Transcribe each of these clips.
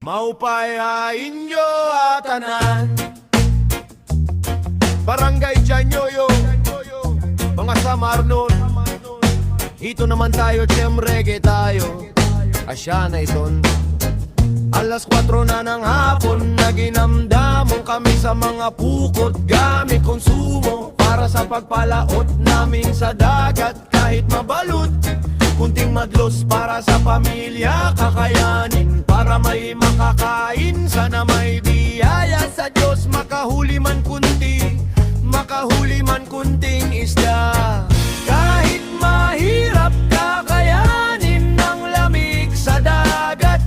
Maupayain nyo atanan Barangay Janyoyo Mga Samarnon Ito naman tayo, Chem Reggae tayo Asya na ison Alas 4 na ng hapon Naginamdamong kami sa mga pukot Gamit konsumo Para sa pagpalaot namin sa dagat Kahit mabalot Kunting madlos para sa pamilya Kakayanin para may makakain Sana may biyaya sa Diyos Makahuli man kunting isda Kahit mahirap kakayanin ng lamig sa dagat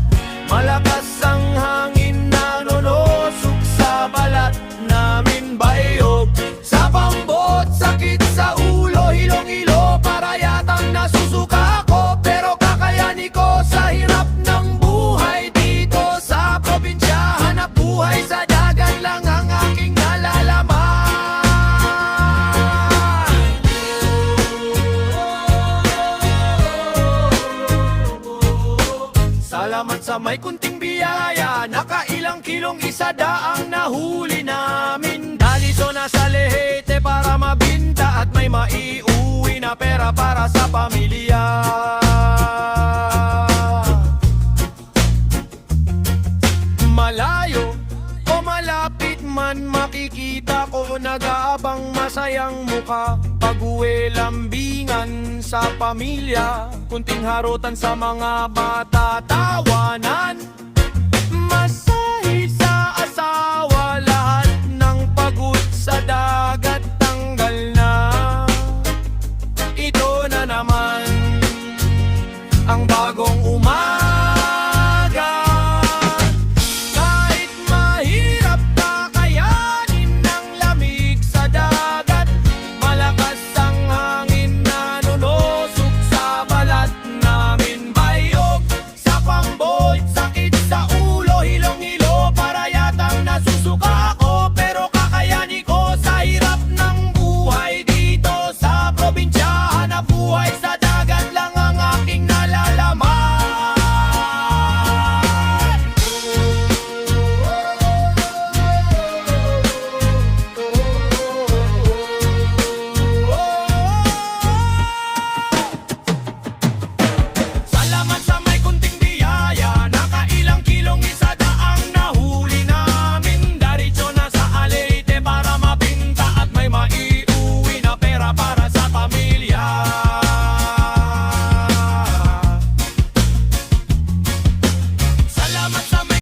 Malakas ang hangin na nunosok sa balat namin bayog Sa pambot, sakit sa ulo, hilong-hilo para yatang nasusuka ko Pero kakayani ko sa hirap ng buhay dito sa probinsya Hanap buhay sa dagat lang ang aking nalalaman Salamat sa may kunting biyaya Nakailang kilong isda ang nahuli namin Dalito na sa Leyte para mabinta At may maiuwi na pera para sa pamilya Malayo o malapit man makikita ko Nag-aabang masayang muka Pag-uwi lambingan sa pamilya Kunting harutan sa mga bata Tawanan